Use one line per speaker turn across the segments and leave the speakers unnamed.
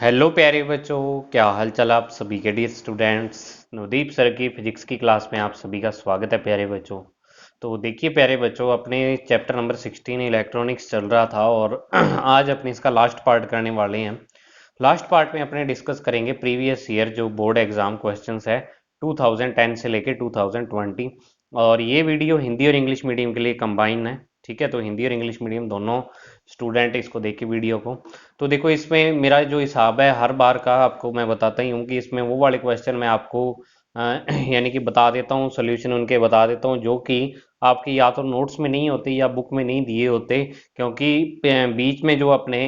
Hello प्यारे बच्चों, क्या हाल चाल आप सभी के डियर स्टूडेंट्स। नवदीप सर की फिजिक्स की क्लास में आप सभी का स्वागत है प्यारे बच्चों। तो देखिए प्यारे बच्चों, अपने चैप्टर नंबर 16 इलेक्ट्रॉनिक्स चल रहा था और आज अपने इसका लास्ट पार्ट करने वाले हैं। लास्ट पार्ट में अपने डिस्कस करेंगे प्रीवियस ईयर जो बोर्ड एग्जाम क्वेश्चंस है 2010 से लेके 2020। और ये वीडियो हिंदी और इंग्लिश मीडियम के लिए कंबाइन है। ठीक है, तो हिंदी और इंग्लिश मीडियम दोनों स्टूडेंट इसको देखे वीडियो को। तो देखो, इसमें मेरा जो हिसाब है हर बार का आपको मैं बताता ही हूँ कि इसमें वो वाले क्वेश्चन मैं आपको यानी कि बता देता हूँ, सोल्यूशन उनके बता देता हूँ जो कि आपकी या तो नोट्स में नहीं होते या बुक में नहीं दिए होते। क्योंकि बीच में जो अपने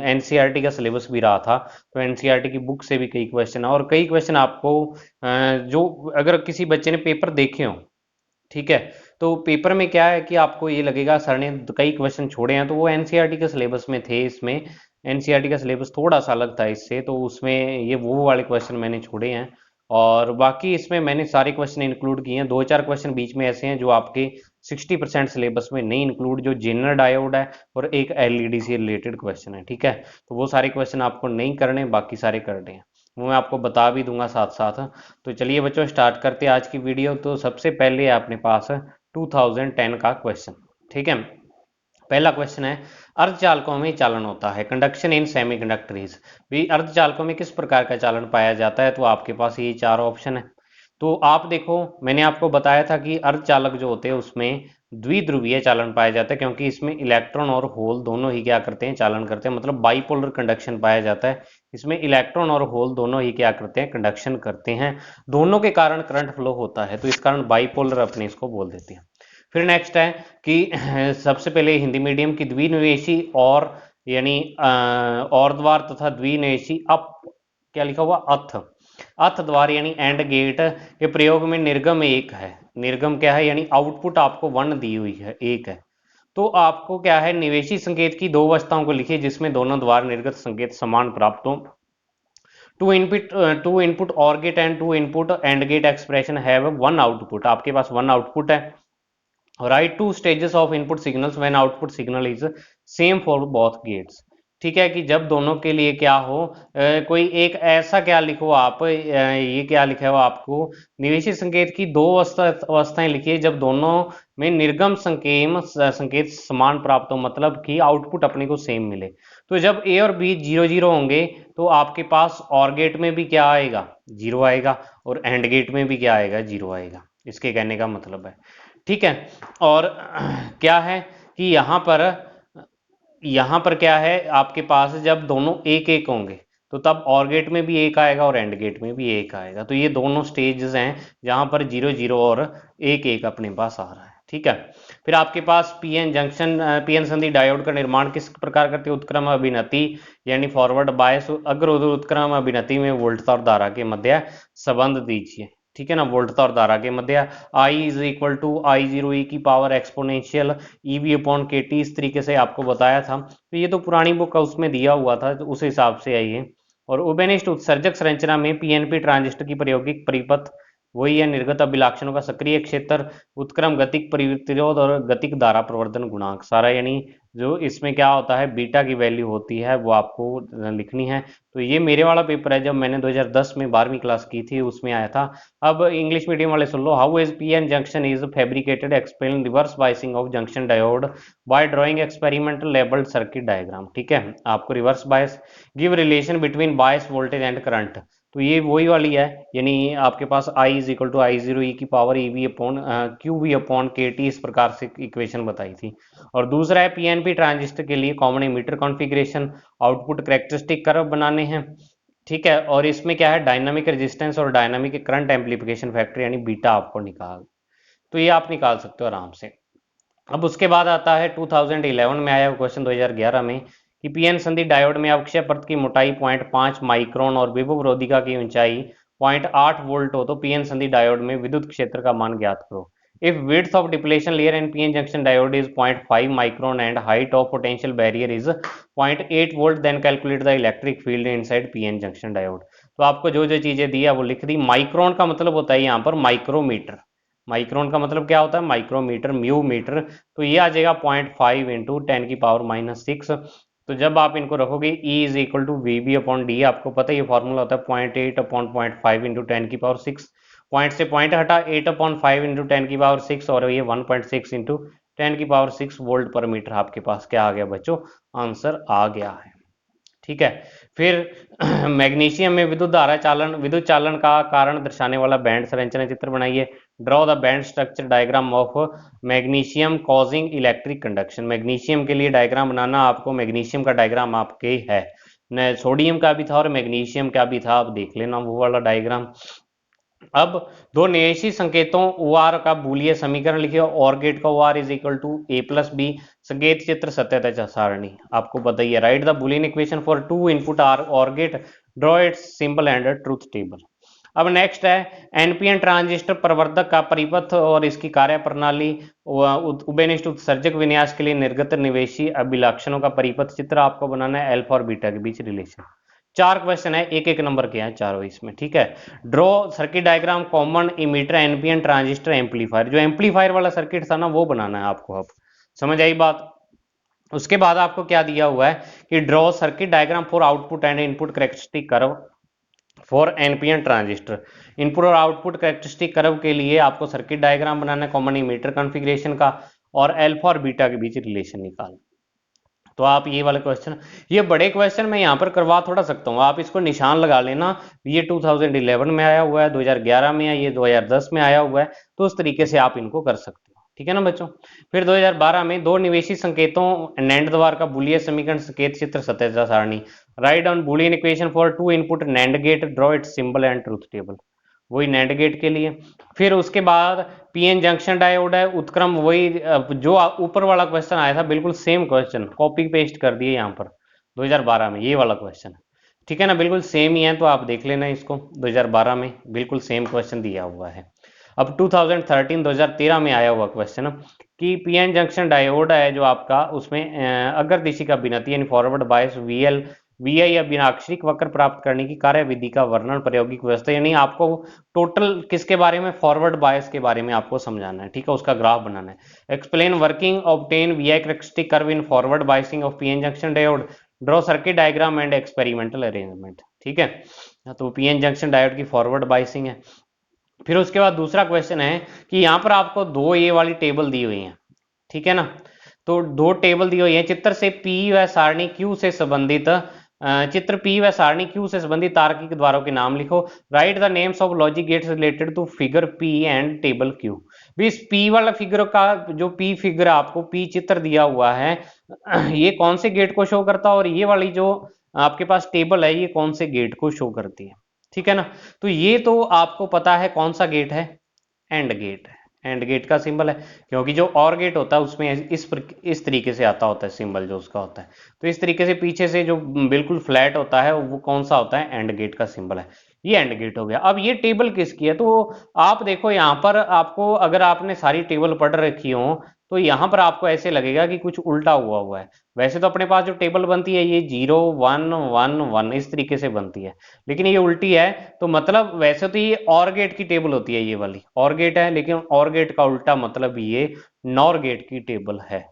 एनसीईआरटी का सिलेबस भी रहा था, तो एनसीईआरटी की बुक से भी कई क्वेश्चन और कई क्वेश्चन आपको जो अगर किसी बच्चे ने पेपर देखे हों, ठीक है, तो पेपर में क्या है कि आपको ये लगेगा सर ने कई क्वेश्चन छोड़े हैं, तो वो एनसीईआरटी के सिलेबस में थे। इसमें एनसीईआरटी का सिलेबस थोड़ा सा अलग था इससे, तो उसमें ये वो वाले क्वेश्चन मैंने छोड़े हैं। और बाकी इसमें मैंने सारे क्वेश्चन इंक्लूड किए हैं। दो चार क्वेश्चन बीच में ऐसे हैं जो आपके 60% सिलेबस में नहीं इंक्लूड, जो जेनरल डायोड है और एक एलईडी से रिलेटेड क्वेश्चन है। ठीक है, तो वो सारे क्वेश्चन आपको नहीं करने, बाकी सारे करने हैं, वो मैं आपको बता भी दूंगा साथ साथ। तो चलिए बच्चों, स्टार्ट करते हैं आज की वीडियो। तो सबसे पहले है अपने पास 2010 का क्वेश्चन। ठीक है, पहला क्वेश्चन है, अर्धचालकों में चालन होता है, कंडक्शन इन सेमीकंडक्टर्स। भी अर्धचालकों में किस प्रकार का चालन पाया जाता है? तो आपके पास ये चार ऑप्शन है। तो आप देखो, मैंने आपको बताया था कि अर्धचालक जो होते हैं उसमें द्विध्रुवीय चालन पाया जाता है, क्योंकि इसमें इलेक्ट्रॉन और होल दोनों ही क्या करते हैं, चालन करते हैं, मतलब बाइपोलर कंडक्शन पाया जाता है। इसमें इलेक्ट्रॉन और होल दोनों ही क्या करते हैं, कंडक्शन करते हैं। दोनों के कारण करंट फ्लो होता है, तो इस कारण बाइपोलर अपने इसको बोल देते हैं। फिर नेक्स्ट है कि सबसे पहले हिंदी मीडियम की द्विनिवेशी और यानी और तथा द्विनिवेशी अप, क्या लिखा हुआ, अथ। अथ द्वार यानी एंड गेट के प्रयोग में निर्गम एक है। निर्गम क्या है, यानी आउटपुट आपको वन दी हुई है, एक है। तो आपको क्या है, निवेशी संकेत की दो अवस्थाओं को लिखिए जिसमें दोनों द्वार निर्गत संकेत समान प्राप्त हो। Two input OR gate and two input AND gate expression have one output. आपके पास वन आउटपुट है। Right two stages of input signals when output signal is same for both gates. ठीक है, कि जब दोनों के लिए क्या हो, कोई एक ऐसा क्या लिखो आप, ये क्या लिखा हो आपको, निवेशी संकेत की दो अवस्थाएं लिखिए जब दोनों में निर्गम संकेत समान प्राप्त हो, मतलब कि आउटपुट अपने को सेम मिले। तो जब ए और बी जीरो जीरो होंगे तो आपके पास और गेट में भी क्या आएगा, जीरो आएगा, और एंड गेट में भी क्या आएगा, जीरो आएगा। इसके कहने का मतलब है। ठीक है, और क्या है कि यहाँ पर क्या है आपके पास, जब दोनों एक एक होंगे तो तब और गेट में भी एक आएगा और एंड गेट में भी एक आएगा। तो ये दोनों स्टेजेस हैं जहां पर जीरो जीरो और एक एक अपने पास आ रहा है। ठीक है, फिर आपके पास पीएन संधि डायोड का निर्माण किस प्रकार करते हैं? उत्क्रम अभिनति यानी फॉरवर्ड बायस। अग्र उत्क्रम अभिनति में वोल्टता और धारा के मध्य संबंध दीजिए। ठीक है ना, वोल्टता और धारा के मध्य I is equal to I zero E की power exponential EV upon K T, इस तरीके से आपको बताया था। तो ये तो पुरानी बुक का उसमें दिया हुआ था, तो उस हिसाब से आइए। और उभयनिष्ठ उत्सर्जक संरचना में पीएनपी ट्रांजिस्टर की प्रायोगिक परिपथ वही है, निर्गत अभिलाक्षणों का सक्रिय क्षेत्र, उत्क्रम गतिक प्रतिरोध और गतिक धारा प्रवर्धन गुणांक सारा, यानी जो इसमें क्या होता है, बीटा की वैल्यू होती है वो आपको लिखनी है। तो ये मेरे वाला पेपर है, जब मैंने 2010 में 12वीं क्लास की थी उसमें आया था। अब इंग्लिश मीडियम वाले सुन लो। How is PN junction is fabricated, explain reverse biasing of junction diode by drawing experimental labelled circuit diagram. ठीक है, आपको reverse bias, give relation between bias voltage and current. तो ये वही वाली है, यानी आपके पास I is equal to I zero E की power E V upon Q V upon K T, इस प्रकार से इक्वेशन बताई थी। और दूसरा है पीएनपी ट्रांजिस्टर के लिए common emitter configuration, output characteristic curve बनाने हैं। ठीक है, और इसमें क्या है, डायनामिक रेजिस्टेंस और डायनामिक करंट एम्पलीफिकेशन फैक्टर यानी बीटा आपको निकाल, तो ये आप निकाल सकते हो आराम से। अब उसके बाद आता है 2011 में आया क्वेश्चन 2011 में कि पीएन संधि डायोड में अक्षय परत की मोटाई 0.5 माइक्रोन और विभव रोधिका की ऊंचाई 0.8 वोल्ट हो, तो पीएन संधि डायोड में विद्युत क्षेत्र का मान ज्ञात करो। If width of depletion layer in PN junction diode is 0.5 micron and height of potential barrier is 0.8 volt, then calculate the electric field inside PN junction diode. तो आपको जो जो चीजें दी है वो लिख दी। माइक्रोन का मतलब होता है यहाँ पर माइक्रोमीटर। माइक्रोन का मतलब क्या होता है, माइक्रोमीटर, म्यू मीटर। तो ये आ जाएगा 0.5 इंटू 10 की पावर -6 तो जब आप इनको रखोगे E is equal to V B upon D, आपको पता है ये फॉर्मूला होता है 0.8 अपॉन 0.5 इंटू 10⁶, पॉइंट से पॉइंट हटा 8 अपॉन 5 इंटू 10⁶, और ये 1.6 इंटू 10⁶ वोल्ट पर मीटर आपके पास क्या आ गया बच्चों, आंसर आ गया है। ठीक है। फिर मैग्नीशियम में विद्युत चालन का कारण दर्शाने वाला बैंड संरचना चित्र बनाइए। Draw the band structure diagram of magnesium causing electric conduction. Magnesium के लिए डायग्राम बनाना, आपको मैग्नीशियम का डायग्राम आपके है न, सोडियम का भी था और मैग्नीशियम का भी था, आप देख लेना वो वाला डायग्राम। अब दो नियेशी संकेतों ओ आर का बूलिय समीकरण लिखिए। और गेट का O R is equal to A plus B, संकेत चित्र सत्यता सारणी आपको बताइए। Write the Boolean equation for two input R OR gate, draw its symbol and truth table. अब नेक्स्ट है एनपीएन ट्रांजिस्टर प्रवर्धक का परिपथ और इसकी कार्य प्रणाली, उभयनिष्ठ उत्सर्जक विन्यास के लिए निर्गत निवेशी अभिलक्षणों का परिपथ चित्र आपको बनाना है, अल्फा और बीटा के बीच रिलेशन। 4 क्वेश्चन है, एक एक नंबर के हैं चारों इसमें। ठीक है। Draw circuit diagram common emitter NPN transistor amplifier, जो एम्पलीफायर वाला सर्किट था ना वो बनाना है आपको। अब समझ आई बात। उसके बाद आपको क्या दिया हुआ है कि draw circuit diagram for output and input characteristic curve for NPN transistor. Input और आउटपुट कैरेक्टरिस्टिक कर्व के लिए आपको सर्किट डायग्राम बनाना है कॉमन इमीटर कॉन्फ़िगरेशन का, और अल्फा और बीटा के बीच रिलेशन निकालना। तो आप ये वाले क्वेश्चन, ये बड़े क्वेश्चन मैं यहाँ पर करवा थोड़ा सकता हूँ, आप इसको निशान लगा लेना। ये 2011 में आया हुआ है, 2011 में है, ये 2010 में आया हुआ है, तो उस तरीके से आप इनको कर सकते हो। ठीक है ना बच्चों। फिर 2012 में दो निवेशी संकेतों नैंड द्वार का बूलियन समीकरण संकेत चित्र सत्यता सारणी। Write an Boolean equation for two input NAND gate, draw it symbol and truth table, वही नैंड गेट के लिए। फिर उसके बाद पीएन जंक्शन डायोड है, उत्क्रम वही जो ऊपर वाला क्वेश्चन आया था, बिल्कुल सेम क्वेश्चन कॉपी पेस्ट कर दिए यहाँ पर 2012 में, ये वाला क्वेश्चन। ठीक है ना, बिल्कुल सेम ही है, तो आप देख लेना इसको। 2012 में बिल्कुल सेम क्वेश्चन दिया हुआ है। अब 2013 में आया हुआ क्वेश्चन कि पीएन जंक्शन डायोड है जो आपका, उसमें अग्रदिशी का विनती यानी फॉरवर्ड बायस वीएल वीआई या बिनाक्षरिक वक्र प्राप्त करने की कार्यविधि का वर्णन प्रायोगिक व्यवस्था, यानी आपको टोटल किसके बारे में, फॉरवर्ड बायस के बारे में आपको समझाना है। ठीक है, उसका ग्राफ बनाना है। Explain working obtain VI characteristic curve in forward biasing of PN junction diode, draw circuit diagram and experimental arrangement. ठीक है, तो पीएन जंक्शन डायोड की फॉरवर्ड बायसिंग है। फिर उसके बाद दूसरा क्वेश्चन है कि यहाँ पर आपको दो ये वाली टेबल दी हुई है। ठीक है ना, तो दो टेबल दी हुई है। चित्र से पी व सारणी क्यू से संबंधित चित्र P व सारणी Q से संबंधित तार्किक द्वारों के नाम लिखो। Write the names of logic gates related to figure P and table Q। भी इस P वाला फिगर का जो P फिगर आपको P चित्र दिया हुआ है, ये कौन से गेट को शो करता है, और ये वाली जो आपके पास टेबल है ये कौन से गेट को शो करती है। ठीक है ना, तो ये तो आपको पता है कौन सा गेट है, एंड गेट है। एंड गेट का सिंबल है, क्योंकि जो और गेट होता है उसमें इस तरीके से आता होता है सिंबल जो उसका होता है। तो इस तरीके से पीछे से जो बिल्कुल फ्लैट होता है वो कौन सा होता है, एंड गेट का सिंबल है। ये एंड गेट हो गया। अब ये टेबल किसकी है, तो आप देखो यहाँ पर आपको, अगर आपने सारी टेबल पढ़ रखी हो तो यहाँ पर आपको ऐसे लगेगा कि कुछ उल्टा हुआ है। वैसे तो अपने पास जो टेबल बनती है ये 0 1 1 1 इस तरीके से बनती है, लेकिन ये उल्टी है। तो मतलब वैसे तो ये और गेट की टेबल होती है, ये वाली और गेट है, लेकिन और गेट का उल्टा मतलब ये नॉर गेट की टेबल है।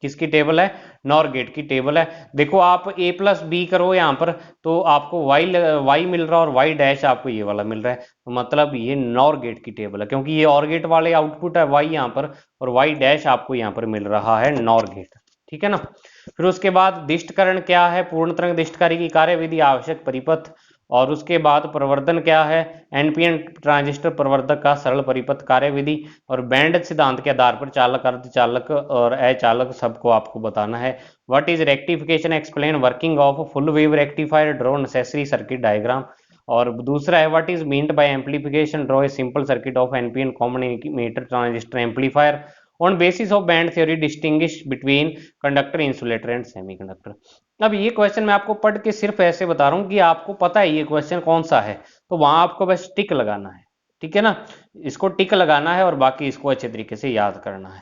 किसकी टेबल है, नॉर गेट की टेबल है। देखो आप a प्लस बी करो यहाँ पर, तो आपको y मिल रहा है और y डैश आपको ये वाला मिल रहा है, तो मतलब ये नॉर गेट की टेबल है, क्योंकि ये और गेट वाले आउटपुट है y यहाँ पर, और y डैश आपको यहाँ पर मिल रहा है नॉर गेट। ठीक है ना। फिर उसके बाद दिष्टकरण क्या है, पूर्ण तरंग दिष्टकारी की कार्यविधि, आवश्यक परिपथ, और उसके बाद प्रवर्धन क्या है, एनपीएन ट्रांजिस्टर प्रवर्धक का सरल परिपथ कार्यविधि, और बैंड सिद्धांत के आधार पर चालक, अर्धचालक और अचालक सबको आपको बताना है। What is rectification, explain working of full wave rectifier, draw necessary circuit diagram. और दूसरा है what is meant by amplification, draw a simple circuit of NPN common emitter transistor amplifier. On basis of band theory distinguish between conductor, insulator and semiconductor. अब ये question मैं आपको पढ़ के सिर्फ ऐसे बता रहा हूँ कि आपको पता है ये क्वेश्चन कौन सा है, तो वहां आपको बस टिक लगाना है। ठीक है ना, इसको टिक लगाना है और बाकी इसको अच्छे तरीके से याद करना है।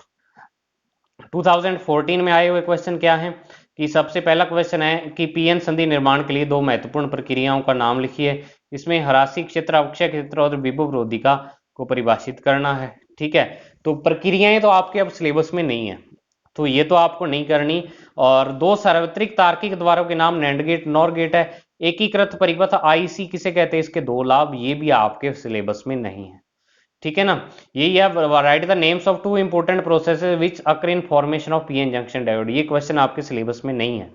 2014 में आए हुए क्वेश्चन क्या है कि सबसे पहला क्वेश्चन है कि पीएन संधि निर्माण के लिए दो महत्वपूर्ण प्रक्रियाओं का नाम लिखिए। इसमें हरासी क्षेत्र, अवक्षय क्षेत्र और विभवरोधिका को परिभाषित करना है। ठीक है, तो प्रक्रियाएं तो आपके अब सिलेबस में नहीं है, तो ये तो आपको नहीं करनी। और दो सार्वत्रिक तार्किक द्वारों के नाम नैंड गेट, नॉर गेट है। एकीकृत परिपथ आईसी किसे कहते हैं, इसके दो लाभ, ये भी आपके सिलेबस में नहीं है, ठीक है ना। यही है, write the names of two important processes which occur in formation of PN junction diode, ये क्वेश्चन आपके सिलेबस में नहीं है।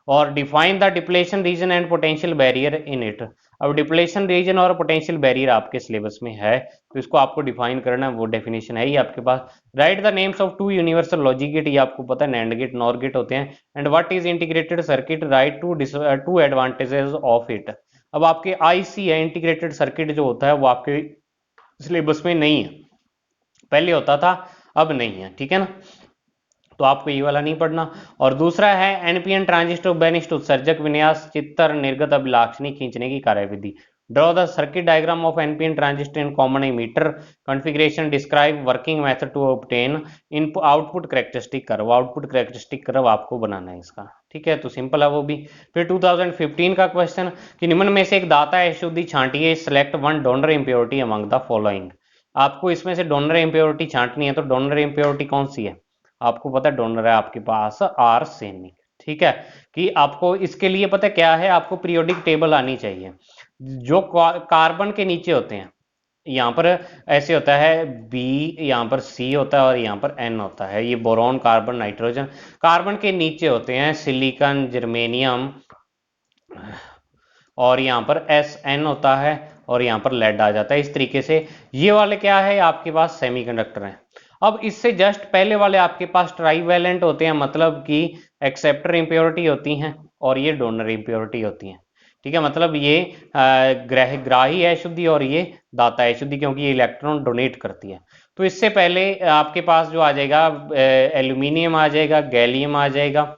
और define the depletion region and potential barrier in it. अब डिप्लेशन रीजन और पोटेंशियल बैरियर आपके सिलेबस में है, तो इसको आपको डिफाइन करना है, वो डेफिनेशन है ही आपके पास। Write the names of two universal logic gate, ये आपको पता है नैंड गेट, नॉर गेट होते हैं। And what is integrated circuit, write two advantages of it. अब आपके आईसी है, इंटीग्रेटेड सर्किट जो होता है वो आपके सिलेबस में नहीं है, पहले होता था अब नहीं है, ठीक है ना। तो आपको ये वाला नहीं पढ़ना। और दूसरा है एनपीएन ट्रांजिस्टर बेनिस्ट उत्सर्जक विन्यास चित्र निर्गत अभिलाक्षणी खींचने की कार्यविधि। Draw the circuit diagram of NPN transistor in common emitter configuration, describe working method to obtain in output characteristic curve. Output characteristic curve आपको बनाना है इसका, ठीक है, तो सिंपल है वो भी। फिर 2015 का क्वेश्चन कि निम्न में से एक दाता अशुद्धि छांटिए, select one donor impurity among the following. आपको इसमें से डोनर इम्प्योरिटी छांटनी है, तो डोनर इम्प्योरिटी कौन सी है, आपको पता है डोनर है आपके पास आर्सेनिक, ठीक है। कि आपको इसके लिए पता क्या है, आपको पीरियोडिक टेबल आनी चाहिए। जो कार्बन के नीचे होते हैं, यहाँ पर ऐसे होता है बी, यहाँ पर सी होता है और यहाँ पर एन होता है, ये बोरॉन, कार्बन, नाइट्रोजन। कार्बन के नीचे होते हैं सिलिकॉन, जर्मेनियम, और यहाँ पर एस एन होता है, और यहाँ पर लेड आ जाता है। इस तरीके से ये वाले क्या है आपके पास सेमीकंडक्टर हैं। अब इससे जस्ट पहले वाले आपके पास ट्राईवैलेंट होते हैं, मतलब कि एक्सेप्टर इंप्योरिटी होती हैं और ये डोनर इंप्योरिटी होती हैं, ठीक है। मतलब ये ग्राही है शुद्धि और ये दाता है शुद्धि, क्योंकि ये इलेक्ट्रॉन डोनेट करती है। तो इससे पहले आपके पास जो आ जाएगा एल्यूमिनियम आ जाएगा, गैलियम आ जाएगा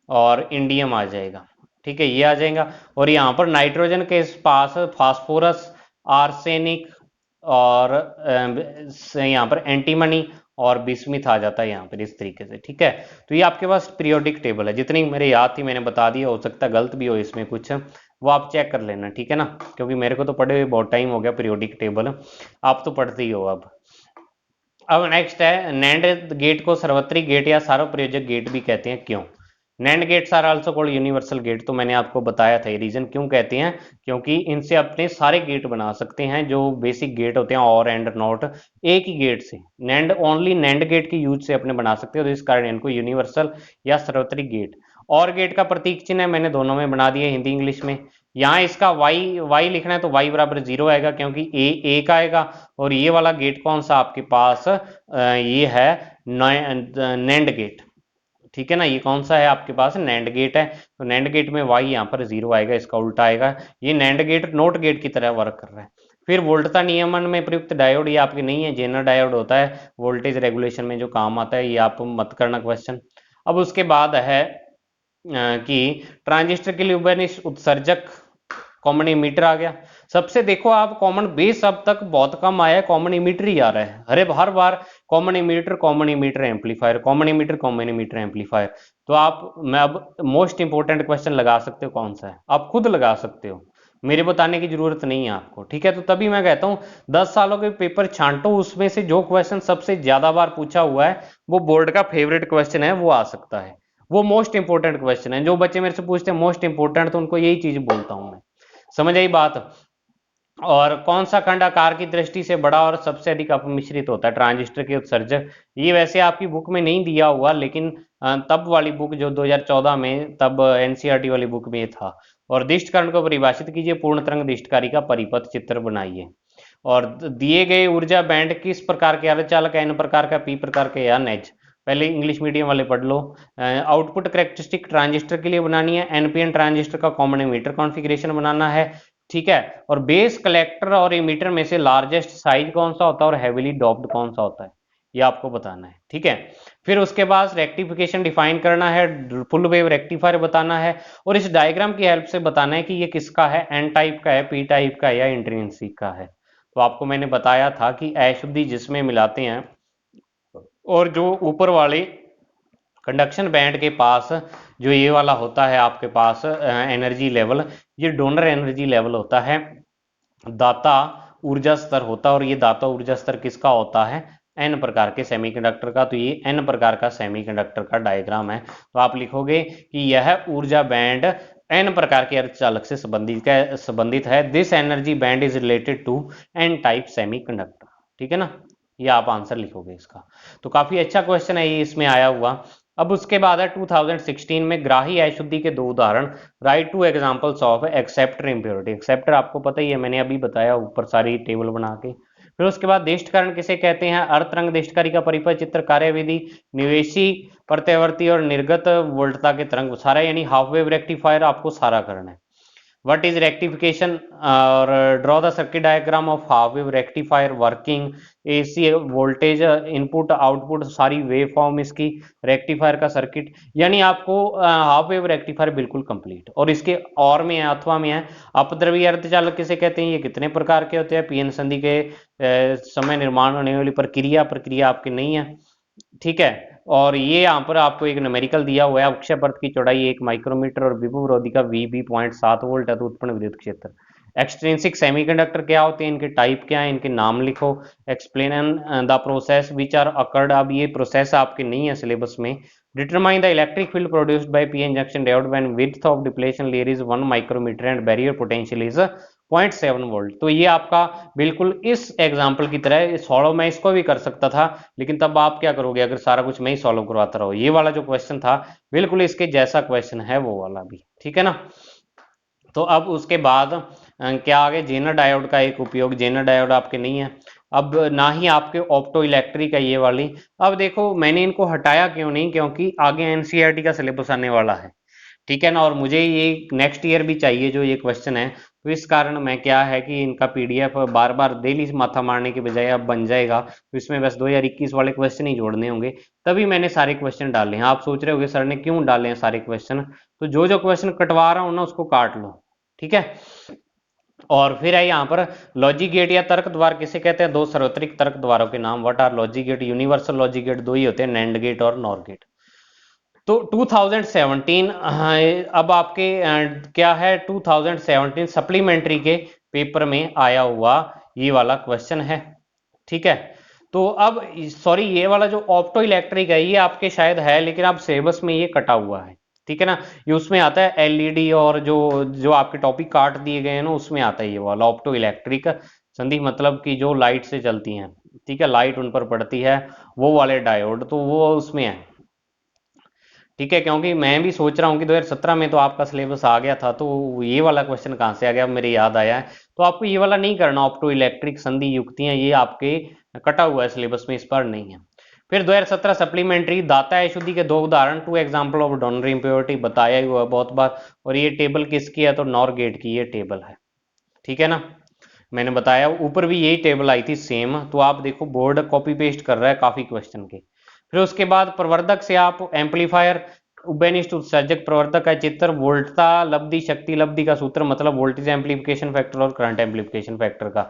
और इंडियम आ जाएगा, ठीक है, ये आ जाएगा। और यहाँ पर नाइट्रोजन के पास फास्फोरस, आर्सेनिक और यहाँ पर एंटीमनी और बिस्मिथ आ जाता है यहाँ पर, इस तरीके से, ठीक है। तो ये आपके पास पीरियोडिक टेबल है, जितनी मेरे याद थी मैंने बता दी, हो सकता है गलत भी हो इसमें कुछ, वो आप चेक कर लेना, ठीक है ना, क्योंकि मेरे को तो पढ़े हुए बहुत टाइम हो गया पीरियोडिक टेबल, आप तो पढ़ते ही हो। अब नेक्स्ट है नैंड गेट को सार्वत्रिक गेट या सार्वप्रयोजक गेट भी कहते हैं, क्यों। NAND gates are also called universal gate, तो मैंने आपको बताया था ये रीजन क्यों कहते हैं, क्योंकि इनसे अपने सारे गेट बना सकते हैं जो बेसिक गेट होते हैं और एंड नॉट, एक ही गेट से नैंड, ओनली नैंड गेट के यूज से अपने बना सकते हो, तो इस कारण इनको यूनिवर्सल या सार्वत्रिक गेट। और गेट का प्रतीक चिन्ह है, मैंने दोनों में बना दिया, हिंदी इंग्लिश में। यहाँ इसका y लिखना है तो y बराबर 0 आएगा, क्योंकि a एक आएगा। और ये वाला गेट कौन सा आपके पास, ये है नैंड गेट, ठीक है ना। ये कौन सा है आपके पास, नैंड गेट है, तो नैंड गेट में y यहाँ पर 0 आएगा, इसका उल्टा आएगा। ये नैंड गेट नोट गेट की तरह वर्क कर रहा है। फिर वोल्टता नियमन में प्रयुक्त डायोड, ये आपके नहीं है, जेनर डायोड होता है, वोल्टेज रेगुलेशन में जो काम आता है, ये आप मत करना क्वेश्चन। अब उसके बाद है कि ट्रांजिस्टर के लिए उत्सर्जक कॉमन इमीटर आ गया। सबसे देखो आप कॉमन बेस अब तक बहुत कम आया है, कॉमन इमीटर ही आ रहा है, हर बार common emitter amplifier, common emitter amplifier. तो आप, मैं अब मोस्ट इंपोर्टेंट क्वेश्चन लगा सकते हो, कौन सा है आप खुद लगा सकते हो, मेरे बताने की जरूरत नहीं है आपको, ठीक है। तो तभी मैं कहता हूं 10 सालों के पेपर छांटो, उसमें से जो क्वेश्चन सबसे ज्यादा बार पूछा हुआ है वो बोर्ड का फेवरेट क्वेश्चन है, वो आ सकता है, वो मोस्ट इंपोर्टेंट क्वेश्चन है। जो बच्चे मेरे से पूछते हैं मोस्ट इंपोर्टेंट, तो उनको यही चीज बोलता हूं मैं, समझ आई बात। और कौन सा खंड आकार की दृष्टि से बड़ा और सबसे अधिक अपमिश्रित होता है, ट्रांजिस्टर के उत्सर्जक। ये वैसे आपकी बुक में नहीं दिया हुआ, लेकिन तब वाली बुक जो 2014 में, तब एनसीईआरटी वाली बुक में था। और दिष्ट खंड को परिभाषित कीजिए, पूर्ण तरंग दिष्टकारी का परिपथ चित्र बनाइए। और दिए गए ऊर्जा बैंड किस प्रकार के अर्धचालक है, एन प्रकार का, पी प्रकार के या नेज। पहले इंग्लिश मीडियम वाले पढ़ लो। आउटपुट करेक्टरिस्टिक ट्रांजिस्टर के लिए बनानी है, एनपीएन ट्रांजिस्टर का कॉमन एमीटर कॉन्फ़िगरेशन बनाना है, ठीक है। और बेस कलेक्टर और इमीटर में से लार्जेस्ट साइज कौन सा होता है और हैवीली डॉप्ड कौन सा होता है, ये आपको बताना है, ठीक है। फिर उसके बाद रेक्टिफिकेशन डिफाइन करना है, फुल वेव रेक्टिफायर बताना है, और इस डायग्राम की हेल्प से बताना है कि ये किसका है, एन टाइप का है, पी टाइप का है या इंट्रिंसिक का है। तो आपको मैंने बताया था कि अशुद्धि जिसमें मिलाते हैं, और जो ऊपर वाले कंडक्शन बैंड के पास जो ये वाला होता है आपके पास एनर्जी लेवल, ये डोनर एनर्जी लेवल होता है, दाता ऊर्जा स्तर होता है। और ये दाता ऊर्जा स्तर किसका होता है, n प्रकार के सेमीकंडक्टर का। तो ये n प्रकार का सेमीकंडक्टर का डायग्राम है। तो आप लिखोगे कि यह ऊर्जा बैंड n प्रकार के अर्धचालक से संबंधित है। This energy band is related to n type semiconductor. ठीक है ना, ये आप आंसर लिखोगे इसका। तो काफी अच्छा क्वेश्चन है ये इसमें आया हुआ। अब उसके बाद है 2016 में ग्राही अशुद्धि के 2 उदाहरण। Right 2 examples of acceptor impurity. Acceptor आपको पता ही है, मैंने अभी बताया ऊपर सारी टेबल बना के। फिर उसके बाद देष्टकरण किसे कहते हैं? अर्धतरंग देष्टकारी का परिपथ चित्र, कार्यविधि, निवेशी, प्रत्यावर्ती और निर्गत वोल्टता के तरंग सारा, यानी हाफ वेव रेक्टिफायर आपको सारा करना है। what is rectification और draw the circuit diagram of half wave rectifier working, AC voltage input output सारी वेव फॉर्म इसकी, रेक्टिफायर का सर्किट, यानी आपको हाफ वेव रेक्टिफायर बिल्कुल कंप्लीट। और इसके और में है, अथवा में है, अपद्रव्य अर्धचालक किसे कहते हैं? ये कितने प्रकार के होते हैं? पीएन संधि के समय निर्माण होने वाली प्रक्रिया आपकी नहीं है। ठीक है, और ये यहाँ पर आपको एक न्यूमेरिकल दिया हुआ है। अक्षय परत की चौड़ाई 1 माइक्रोमीटर और विभव विरोधी का वी 0.7 वोल्ट है, तो उत्पन्न विद्युत क्षेत्र। एक्सट्रिंसिक सेमीकंडक्टर क्या होते हैं, इनके टाइप क्या है, इनके नाम लिखो। Explain the process which are occurred. अब ये प्रोसेस आपके नहीं है सिलेबस में। Determine the electric field produced by PN junction diode when width of depletion layer is 1 micrometre and barrier potential is 0.7 volt. तो ये आपका बिल्कुल इस एग्जाम्पल की तरह सॉल्व मैं इसको भी कर सकता था, लेकिन तब आप क्या करोगे, अगर सारा कुछ मैं ही सॉल्व करवाता रहो। ये वाला जो क्वेश्चन था बिल्कुल इसके जैसा क्वेश्चन है वो वाला भी। ठीक है ना। तो अब उसके बाद क्या आगे, जेनर डायोड का एक उपयोग। जेनर डायोड आपके नहीं है, अब ना ही आपके ऑप्टो इलेक्ट्रिक है ये वाली। अब देखो मैंने इनको हटाया क्यों नहीं, क्योंकि आगे एनसीईआरटी का सिलेबस आने वाला है। ठीक है ना, और मुझे ये नेक्स्ट ईयर भी चाहिए जो ये क्वेश्चन है। तो इस कारण मैं क्या है कि इनका पीडीएफ बार बार डेली माथा मारने के बजाय अब बन जाएगा। तो इसमें बस 2021 वाले क्वेश्चन ही जोड़ने होंगे, तभी मैंने सारे क्वेश्चन डाले हैं। आप सोच रहे होगे सर ने क्यों डाले हैं सारे क्वेश्चन, तो जो जो क्वेश्चन कटवा रहा हूं ना उसको काट लो। ठीक है, और फिर है यहाँ पर लॉजिक गेट या तर्क द्वार किसे कहते हैं? 2 सार्वत्रिक तर्क द्वारों के नाम। What are logic gate? Universal logic gate 2 ही होते हैं, नैंड गेट और नॉर गेट। तो 2017 अब आपके क्या है, 2017 सप्लीमेंट्री के पेपर में आया हुआ ये वाला क्वेश्चन है। ठीक है, तो अब सॉरी ये वाला जो ऑप्टो इलेक्ट्रिक है ये आपके शायद है, लेकिन अब सिलेबस में ये कटा हुआ है। ठीक है ना, ये उसमें आता है एलईडी और जो जो आपके टॉपिक काट दिए गए हैं ना उसमें आता है ये वाला ऑप्टो इलेक्ट्रिक संधि, मतलब कि जो लाइट से चलती हैं। ठीक है, लाइट उन पर पड़ती है, वो वाले डायोड, तो वो उसमें है। ठीक है, क्योंकि मैं भी सोच रहा हूँ कि 2017 में तो आपका सिलेबस आ गया था, तो ये वाला क्वेश्चन कहाँ से आ गया मेरे याद आया है। तो आपको ये वाला नहीं करना, ऑप्टो इलेक्ट्रिक संधि युक्तियां, ये आपके कटा हुआ है सिलेबस में, इस पर नहीं है। फिर 2017 सप्लीमेंट्री दाता अशुद्धि के 2 उदाहरण, 2 एग्जाम्पल ऑफ डोनरी इम्प्योरिटी, बताया हुआ है बहुत बार। और ये टेबल किसकी है, तो नॉर गेट की ये टेबल है। ठीक है ना, मैंने बताया ऊपर भी यही टेबल आई थी सेम। तो आप देखो बोर्ड कॉपी पेस्ट कर रहा है काफी क्वेश्चन के। फिर उसके बाद प्रवर्धक से आप एम्पलीफायर, उभयनिष्ठ उत्सर्जक प्रवर्धक का चित्र, वोल्टता लब्धि, शक्ति लब्धि का सूत्र, मतलब वोल्टेज एम्पलीफिकेशन फैक्टर और करंट एम्पलीफिकेशन फैक्टर का।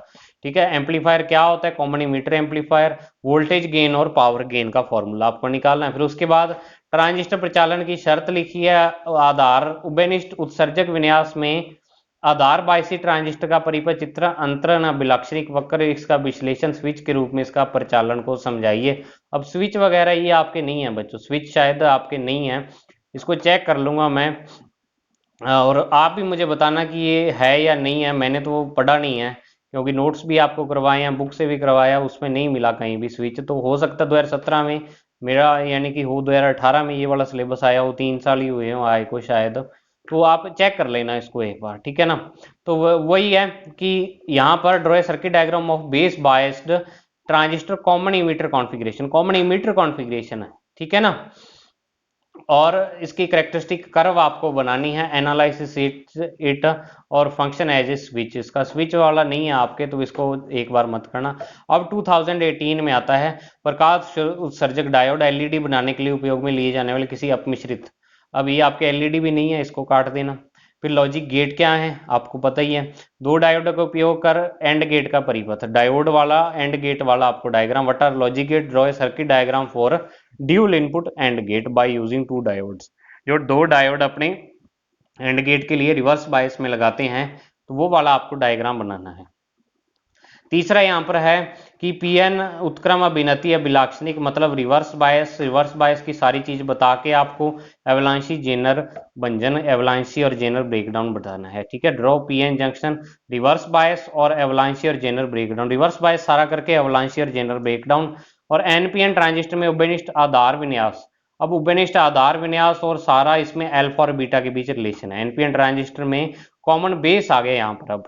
ठीक है, एम्पलीफायर क्या होता है, common emitter amplifier, voltage gain और पावर गेन का फॉर्मूला आपको निकालना है। फिर उसके बाद ट्रांजिस्टर प्रचालन की शर्त लिखी है। आधार उभयनिष्ठ उत्सर्जक विन्यास में आधार बायसी ट्रांजिस्टर का परिपथ चित्र, अंतरण अभिलाक्षणिक वक्र, इसका विश्लेषण, स्विच के रूप में इसका परिचालन को समझाइए। अब स्विच वगैरह ये आपके नहीं है बच्चों, स्विच शायद आपके नहीं है, इसको चेक कर लूंगा मैं। और आप भी मुझे बताना कि ये है या नहीं है, मैंने तो पढ़ा नहीं है, क्योंकि नोट्स भी आपको करवाए हैं, बुक से भी करवाया, उसमें नहीं मिला कहीं भी स्विच। तो हो सकता है 2017 में मेरा यानी कि हो 2018 में ये वाला सिलेबस आया हो, 3 साल ही हुए हो आए को शायद। तो आप चेक कर लेना इसको एक बार। ठीक है ना, तो वही है कि यहाँ पर draw circuit diagram of base biased transistor common emitter configuration, common emitter configuration है। ठीक है ना, और इसकी करेक्टरिस्टिक कर्व आपको बनानी है, एनालिसिस इट और फंक्शन एज ए स्विच। इसका स्विच वाला नहीं है आपके, तो इसको एक बार मत करना। अब 2018 में आता है प्रकाश उत्सर्जक डायोड, एलईडी बनाने के लिए उपयोग में लिए जाने वाले किसी अपमिश्रित। अब ये आपके एलईडी भी नहीं है, इसको काट देना। फिर लॉजिक गेट क्या है आपको पता ही है, 2 डायोड का उपयोग कर एंड गेट का परिपथ, डायोड वाला एंड गेट वाला आपको diagram. What are logic gate? Draw a circuit diagram for dual input AND gate by using 2 diodes. जो 2 डायोड अपने एंड गेट के लिए रिवर्स बायस में लगाते हैं, तो वो वाला आपको डायग्राम बनाना है। तीसरा यहाँ पर है कि पीएन उत्क्रम अभिनति अभिलाक्षणिक मतलब रिवर्स बायस की सारी चीज बता के आपको एवलांशी जेनर भंजन एवलांशी और जेनर ब्रेकडाउन बताना है। ठीक है, draw PN junction reverse bias और एवलांशी और जेनर ब्रेकडाउन, रिवर्स बायस सारा करके एवलांशी और जेनर ब्रेकडाउन। और एनपीएन ट्रांजिस्टर में उभयनिष्ठ आधार विन्यास, अब उभयनिष्ठ आधार विन्यास और सारा इसमें अल्फा और बीटा के बीच रिलेशन है। एनपीएन ट्रांजिस्टर में कॉमन बेस आ गया यहाँ पर,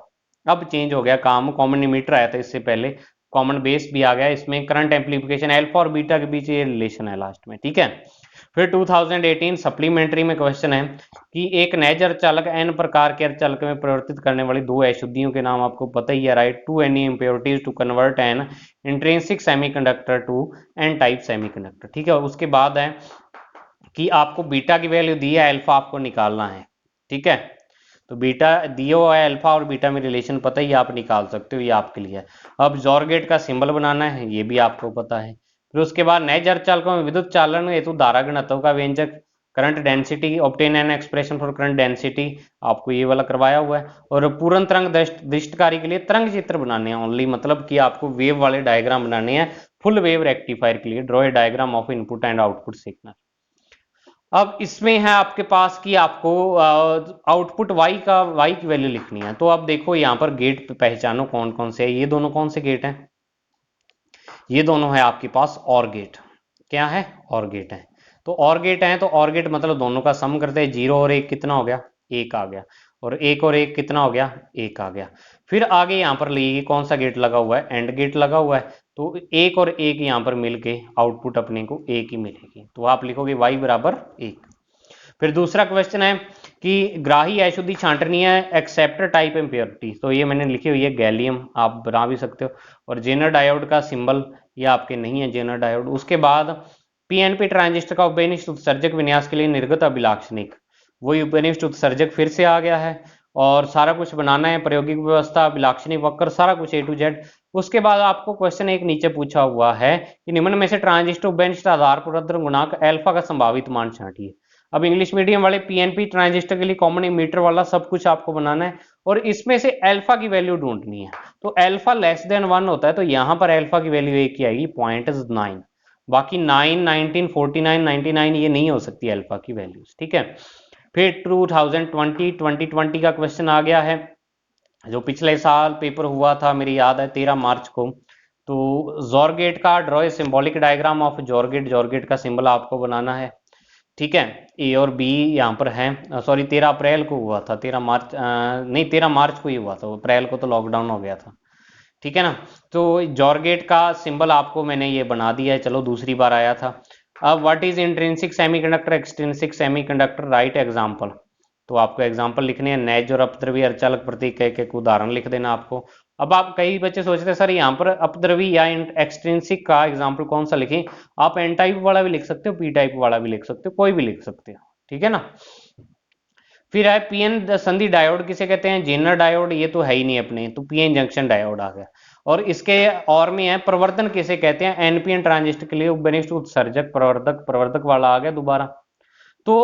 अब चेंज हो गया काम, कॉमन इमीटर आया था इससे पहले, कॉमन बेस भी आ गया, इसमें करंट एम्पलीफिकेशन अल्फा और बीटा के बीच ये रिलेशन है लास्ट में। ठीक है, फिर 2018 सप्लीमेंट्री में क्वेश्चन है कि एक नैज अर्धचालक एन प्रकार के अर्धचालक में परिवर्तित करने वाली दो अशुद्धियों के नाम आपको पता ही है, right. To any impurities to convert an intrinsic semiconductor to N type semiconductor. ठीक है, उसके बाद है कि आपको बीटा की वैल्यू दी है, अल्फा आपको निकालना है। ठीक है, तो बीटा दिया हुआ है, अल्फा और बीटा में रिलेशन पता ही, आप निकाल सकते हो, ये आपके लिए है। अब जॉर गेट का सिंबल बनाना है, ये भी आपको पता है। फिर उसके बाद नए अर्धचालकों में विद्युत चालन हेतु धारा घनत्व का व्यंजक, current density, obtain an expression for current density, आपको ये वाला करवाया हुआ है। और पूर्ण तरंग दृष्टकारी के लिए तरंग चित्र बनाने हैं ओनली, मतलब कि आपको वेव वाले डायग्राम बनाने हैं। फुल वेव रेक्टिफायर के लिए draw a diagram of input and output signal. अब इसमें है आपके पास कि आपको आउटपुट y की वैल्यू लिखनी है। तो अब देखो यहाँ पर गेट पहचानो कौन कौन से है। ये दोनों कौन से गेट हैं, ये दोनों है आपके पास और गेट। क्या है, और गेट है। तो और गेट है, तो और गेट मतलब दोनों का सम करते हैं, 0 और 1 कितना हो गया, 1 आ गया, और 1 और 1 कितना हो गया, 1 आ गया। फिर आगे यहाँ पर लिए कौन सा गेट लगा हुआ है, एंड गेट लगा हुआ है। तो 1 और 1 यहाँ पर मिलके आउटपुट अपने को 1 ही मिलेगी, तो आप लिखोगे y बराबर 1। फिर दूसरा क्वेश्चन है कि ग्राही अशुद्धि छांटनी है एक्सेप्टर टाइप इम्प्योरिटी, तो ये मैंने लिखी हुई है गैलियम, आप बना भी सकते हो। और जेनर डायोड का सिंबल ये आपके नहीं है, जेनर डायोड। उसके बाद पीएनपी ट्रांजिस्टर का उपनिष्ठ उत्सर्जक विन्यास के लिए निर्गत अभिलाक्षणिक, वही उपनिष्ठ उत्सर्जक फिर से आ गया है। और सारा कुछ बनाना है, प्रायोगिक व्यवस्था, अभिलाक्षणिक वक्र, सारा कुछ A to Z। उसके बाद आपको क्वेश्चन एक नीचे पूछा हुआ है कि निम्न में से ट्रांजिस्टर उपनिष्ठ आधार पुनर्द्रव्य गुणांक अल्फा का संभावित मान छांटिए। अब इंग्लिश मीडियम वाले पीएनपी ट्रांजिस्टर के लिए कॉमन इमीटर वाला सब कुछ आपको बनाना है, और इसमें से अल्फा की वैल्यू ढूंढनी है। तो अल्फा लेस देन 1 होता है, तो यहां पर अल्फा की वैल्यू एक ही आएगी, 0.9। बाकी 9, 19, 49, 99 ये नहीं हो सकती अल्फा की वैल्यूज। ठीक है, फिर 2020 का क्वेश्चन आ गया है, जो पिछले साल पेपर हुआ था, मेरी याद है 13 मार्च को। तो जॉरगेट का draw a symbolic diagram of XOR gate, XOR gate का सिंबल आपको बनाना है। ठीक है, ए और बी यहाँ पर है, सॉरी 13 अप्रैल को हुआ था, 13 मार्च नहीं 13 मार्च को ही हुआ था, अप्रैल को तो लॉकडाउन हो गया था। ठीक है ना, तो जॉरगेट का सिंबल आपको मैंने ये बना दिया है, चलो दूसरी बार आया था। अब what is intrinsic semiconductor, extrinsic semiconductor, right example. तो आपको एग्जांपल लिखने हैं, नैज और अपद्रव्य अर्धचालक प्रतीक एक उदाहरण लिख देना आपको। अब आप कई बच्चे सोचते हैं सर यहाँ पर अपद्रव्य या एक्सट्रिंसिक का एग्जांपल कौन सा लिखें, आप एन टाइप वाला भी लिख सकते हो, पी टाइप वाला भी लिख सकते हो, कोई भी लिख सकते हो। ठीक है ना, फिर है पीएन संधि डायोड किसे कहते हैं, जेनर डायोड, ये तो है ही नहीं अपने, तो पीएन जंक्शन डायोड आ गया। और इसके और में है प्रवर्धन किसे कहते हैं, एनपीएन ट्रांजिस्टर के लिए उपनिष्ठ उत्सर्जक प्रवर्धक, प्रवर्धक वाला आ गया दोबारा। तो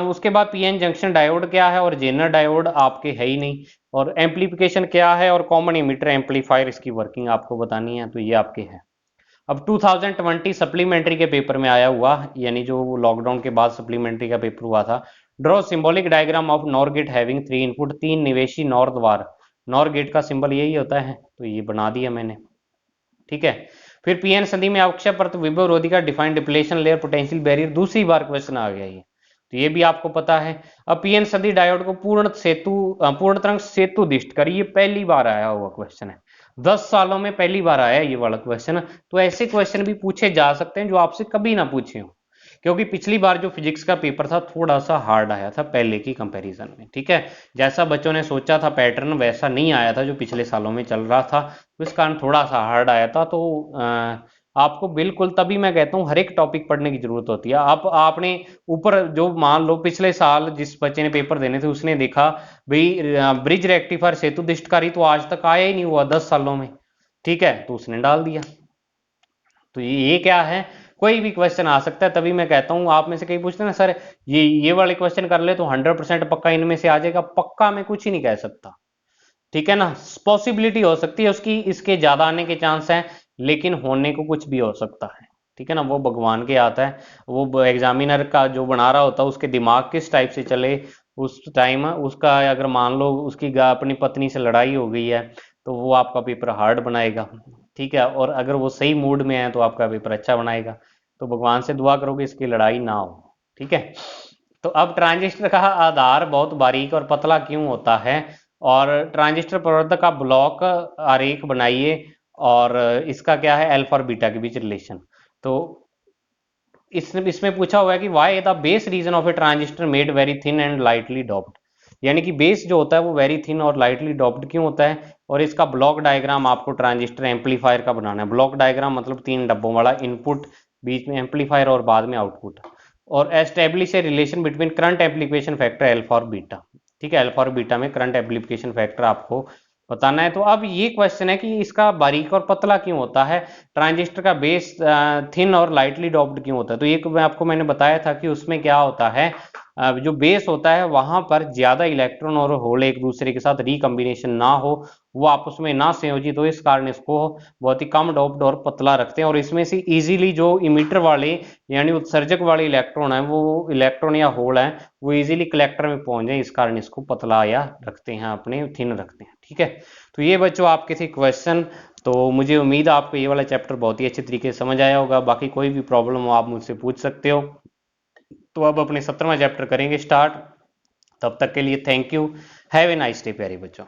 उसके बाद पीएन जंक्शन डायोड क्या है, और जेनर डायोड आपके है ही नहीं। और एम्पलीफिकेशन क्या है, और कॉमन इमीटर एम्पलीफायर, इसकी वर्किंग आपको बतानी है, तो ये आपके है। अब 2020 सप्लीमेंट्री के पेपर में आया हुआ, यानी जो लॉकडाउन के बाद सप्लीमेंट्री का पेपर हुआ था, draw symbolic diagram of NOR gate having 3 input, 3 निवेशी नॉर द्वार। नॉर गेट का सिंबल यही होता है, तो ये बना दिया मैंने। ठीक है, फिर पीएन संधि में अक्षय परत विभव रोधी का defined depletion layer potential barrier, दूसरी बार क्वेश्चन आ गया ये, तो ये भी आपको पता है। अब पीएन संधि डायोड को पूर्ण पूर्ण तरंग सेतु दिष्ट कर, ये पहली बार आया हुआ क्वेश्चन है, 10 सालों में पहली बार आया ये वाला क्वेश्चन। तो ऐसे क्वेश्चन भी पूछे जा सकते हैं जो आपसे कभी ना पूछे हो, क्योंकि पिछली बार जो फिजिक्स का पेपर था थोड़ा सा हार्ड आया था पहले की कंपैरिजन में। ठीक है, जैसा बच्चों ने सोचा था पैटर्न वैसा नहीं आया था जो पिछले सालों में चल रहा था, तो इस कारण थोड़ा सा हार्ड आया था। तो आपको बिल्कुल, तभी मैं कहता हूँ हर एक टॉपिक पढ़ने की जरूरत होती है। आपने ऊपर जो मान लो पिछले साल जिस बच्चे ने पेपर देने थे उसने देखा भाई ब्रिज रेक्टिफायर सेतु दिष्टकारी तो आज तक आया ही नहीं हुआ 10 सालों में। ठीक है, तो उसने डाल दिया। तो ये क्या है, कोई भी क्वेश्चन आ सकता है, तभी मैं कहता हूं आप में से कई पूछते हैं ना सर ये वाले क्वेश्चन कर ले तो 100% पक्का इनमें से आ जाएगा, पक्का मैं कुछ ही नहीं कह सकता। ठीक है ना, पॉसिबिलिटी हो सकती है उसकी, इसके ज्यादा आने के चांस हैं, लेकिन होने को कुछ भी हो सकता है। ठीक है ना, वो भगवान के आता है, वो एग्जामिनर का जो बना रहा होता है उसके दिमाग किस टाइप से चले उस टाइम उसका, अगर मान लो उसकी अपनी पत्नी से लड़ाई हो गई है तो वो आपका पेपर हार्ड बनाएगा। ठीक है, और अगर वो सही मूड में है तो आपका पेपर अच्छा बनाएगा। तो भगवान से दुआ करोगे इसकी लड़ाई ना हो। ठीक है, तो अब ट्रांजिस्टर का आधार बहुत बारीक और पतला क्यों होता है, और ट्रांजिस्टर प्रवर्धक का ब्लॉक आरेख बनाइए, और इसका क्या है अल्फा और बीटा के बीच रिलेशन। तो इसमें पूछा हुआ है कि why the base reason of A transistor made very thin and lightly doped, यानी कि बेस जो होता है वो वेरी थिन और लाइटली डॉप्ड क्यों होता है, और इसका ब्लॉक डायग्राम आपको ट्रांजिस्टर एम्पलीफायर का बनाना है। ब्लॉक डायग्राम मतलब 3 डब्बों वाला, इनपुट, बीच में एम्पलीफायर और बाद में आउटपुट, और establish a relation between current application factor alpha और बीटा। ठीक है, अल्फा और बीटा में करंट एप्लीकेशन फैक्टर आपको बताना है। तो अब ये क्वेश्चन है कि इसका बारीक और पतला क्यों होता है, ट्रांजिस्टर का बेस थिन और लाइटली डॉप्ड क्यों होता है। तो ये मैंने बताया था कि उसमें क्या होता है, जो बेस होता है वहां पर ज्यादा इलेक्ट्रॉन और होल एक दूसरे के साथ रिकम्बिनेशन ना हो, वो आपस में ना संयोजित हो, इस कारण इसको बहुत ही कम डोप्ड और पतला रखते हैं। और इसमें से इजीली जो इमिटर वाले यानी उत्सर्जक वाले इलेक्ट्रॉन है, वो इलेक्ट्रॉन या होल है, वो इजीली कलेक्टर में पहुंच जाए, इस कारण इसको पतला या रखते हैं, अपने थिन रखते हैं। ठीक है, तो ये बच्चों आपके थे क्वेश्चन। तो मुझे उम्मीद है आपको ये वाला चैप्टर बहुत ही अच्छे तरीके से समझ आया होगा। बाकी कोई भी प्रॉब्लम हो आप मुझसे पूछ सकते हो। तो अब अपने 17वां चैप्टर करेंगे स्टार्ट। तब तक के लिए thank you, have a nice day प्यारे बच्चों।